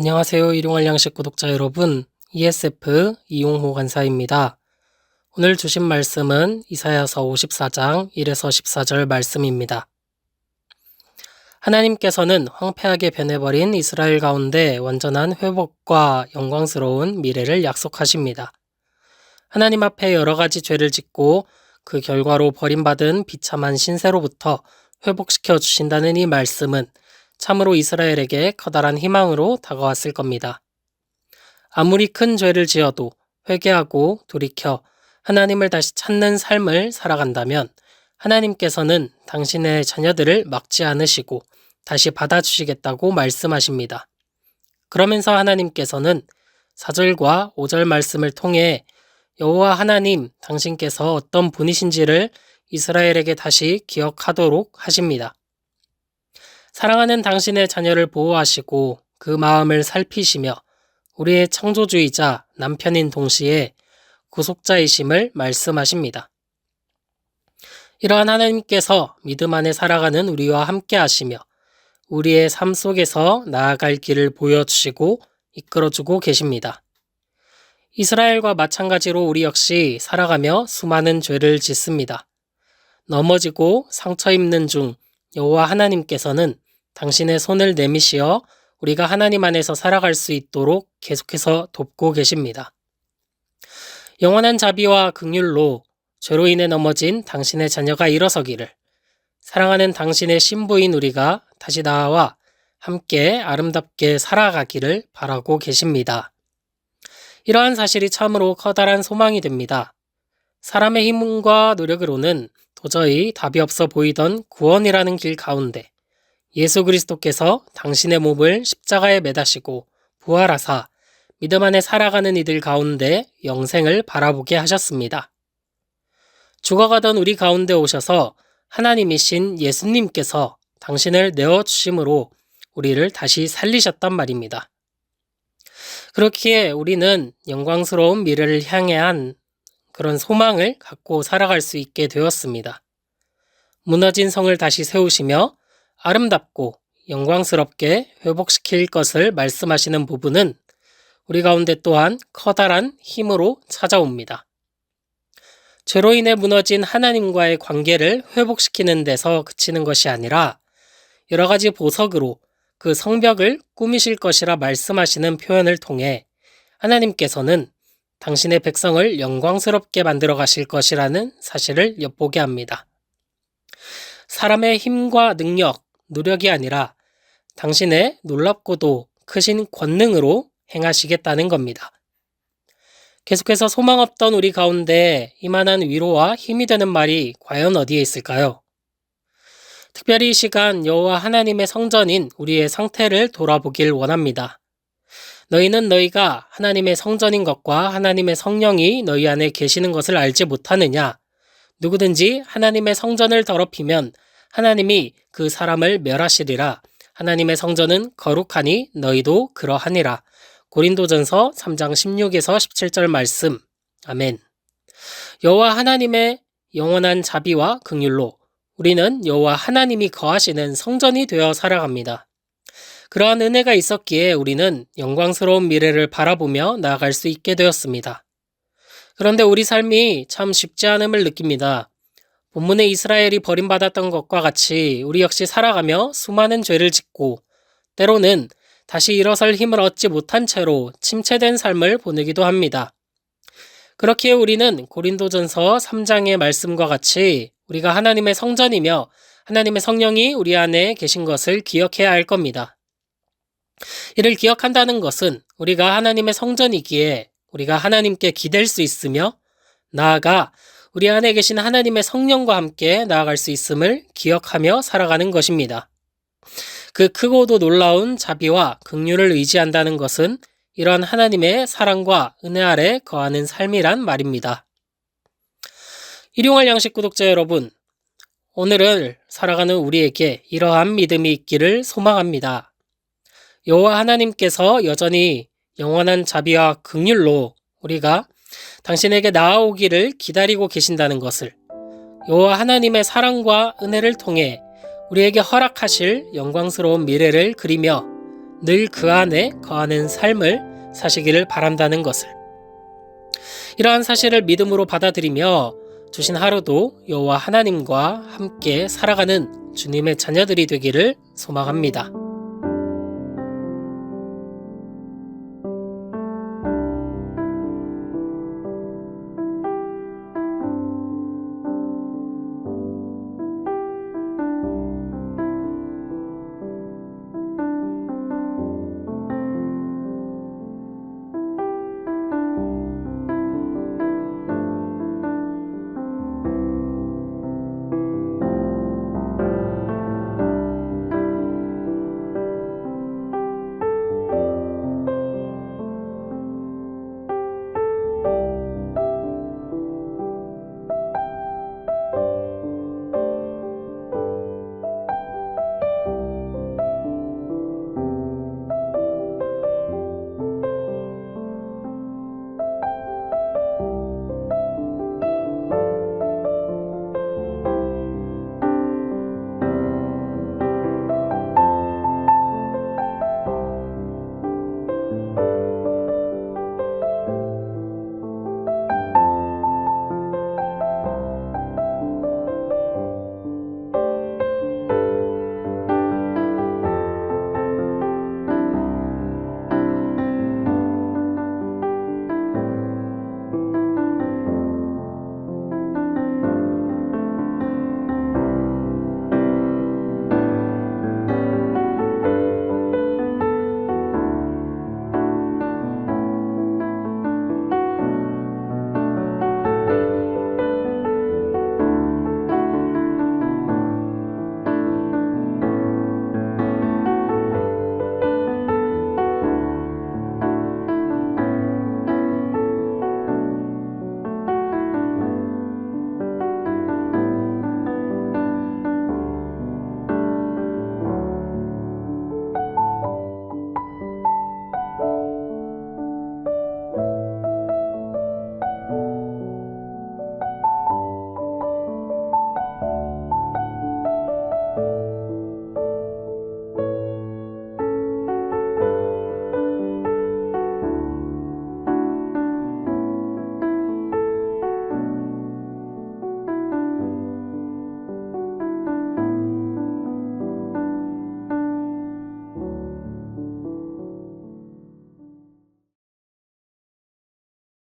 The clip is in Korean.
안녕하세요. 일용할 양식 구독자 여러분, ESF 이용호 간사입니다. 오늘 주신 말씀은 이사야서 54장 1에서 14절 말씀입니다. 하나님께서는 황폐하게 변해버린 이스라엘 가운데 완전한 회복과 영광스러운 미래를 약속하십니다. 하나님 앞에 여러 가지 죄를 짓고 그 결과로 버림받은 비참한 신세로부터 회복시켜 주신다는 이 말씀은 참으로 이스라엘에게 커다란 희망으로 다가왔을 겁니다. 아무리 큰 죄를 지어도 회개하고 돌이켜 하나님을 다시 찾는 삶을 살아간다면 하나님께서는 당신의 자녀들을 막지 않으시고 다시 받아주시겠다고 말씀하십니다. 그러면서 하나님께서는 4절과 5절 말씀을 통해 여호와 하나님 당신께서 어떤 분이신지를 이스라엘에게 다시 기억하도록 하십니다. 사랑하는 당신의 자녀를 보호하시고 그 마음을 살피시며 우리의 창조주이자 남편인 동시에 구속자이심을 말씀하십니다. 이러한 하나님께서 믿음 안에 살아가는 우리와 함께 하시며 우리의 삶 속에서 나아갈 길을 보여주시고 이끌어주고 계십니다. 이스라엘과 마찬가지로 우리 역시 살아가며 수많은 죄를 짓습니다. 넘어지고 상처 입는 중 여호와 하나님께서는 당신의 손을 내미시어 우리가 하나님 안에서 살아갈 수 있도록 계속해서 돕고 계십니다. 영원한 자비와 긍휼로 죄로 인해 넘어진 당신의 자녀가 일어서기를, 사랑하는 당신의 신부인 우리가 다시 나와 함께 아름답게 살아가기를 바라고 계십니다. 이러한 사실이 참으로 커다란 소망이 됩니다. 사람의 힘과 노력으로는 도저히 답이 없어 보이던 구원이라는 길 가운데 예수 그리스도께서 당신의 몸을 십자가에 매다시고 부활하사 믿음 안에 살아가는 이들 가운데 영생을 바라보게 하셨습니다. 죽어가던 우리 가운데 오셔서 하나님이신 예수님께서 당신을 내어주심으로 우리를 다시 살리셨단 말입니다. 그렇기에 우리는 영광스러운 미래를 향한 그런 소망을 갖고 살아갈 수 있게 되었습니다. 무너진 성을 다시 세우시며 아름답고 영광스럽게 회복시킬 것을 말씀하시는 부분은 우리 가운데 또한 커다란 힘으로 찾아옵니다. 죄로 인해 무너진 하나님과의 관계를 회복시키는 데서 그치는 것이 아니라 여러 가지 보석으로 그 성벽을 꾸미실 것이라 말씀하시는 표현을 통해 하나님께서는 당신의 백성을 영광스럽게 만들어 가실 것이라는 사실을 엿보게 합니다. 사람의 힘과 능력, 노력이 아니라 당신의 놀랍고도 크신 권능으로 행하시겠다는 겁니다. 계속해서 소망 없던 우리 가운데 이만한 위로와 힘이 되는 말이 과연 어디에 있을까요? 특별히 이 시간 여호와 하나님의 성전인 우리의 상태를 돌아보길 원합니다. 너희는 너희가 하나님의 성전인 것과 하나님의 성령이 너희 안에 계시는 것을 알지 못하느냐? 누구든지 하나님의 성전을 더럽히면 하나님이 그 사람을 멸하시리라. 하나님의 성전은 거룩하니 너희도 그러하니라. 고린도전서 3장 16에서 17절 말씀. 아멘. 여호와 하나님의 영원한 자비와 긍휼로 우리는 여호와 하나님이 거하시는 성전이 되어 살아갑니다. 그러한 은혜가 있었기에 우리는 영광스러운 미래를 바라보며 나아갈 수 있게 되었습니다. 그런데 우리 삶이 참 쉽지 않음을 느낍니다. 본문의 이스라엘이 버림받았던 것과 같이 우리 역시 살아가며 수많은 죄를 짓고 때로는 다시 일어설 힘을 얻지 못한 채로 침체된 삶을 보내기도 합니다. 그렇기에 우리는 고린도전서 3장의 말씀과 같이 우리가 하나님의 성전이며 하나님의 성령이 우리 안에 계신 것을 기억해야 할 겁니다. 이를 기억한다는 것은 우리가 하나님의 성전이기에 우리가 하나님께 기댈 수 있으며 나아가 우리 안에 계신 하나님의 성령과 함께 나아갈 수 있음을 기억하며 살아가는 것입니다. 그 크고도 놀라운 자비와 긍휼을 의지한다는 것은 이러한 하나님의 사랑과 은혜 아래 거하는 삶이란 말입니다. 일용할 양식 구독자 여러분, 오늘을 살아가는 우리에게 이러한 믿음이 있기를 소망합니다. 여호와 하나님께서 여전히 영원한 자비와 긍휼로 우리가 당신에게 나아오기를 기다리고 계신다는 것을, 여호와 하나님의 사랑과 은혜를 통해 우리에게 허락하실 영광스러운 미래를 그리며 늘 그 안에 거하는 삶을 사시기를 바란다는 것을. 이러한 사실을 믿음으로 받아들이며 주신 하루도 여호와 하나님과 함께 살아가는 주님의 자녀들이 되기를 소망합니다.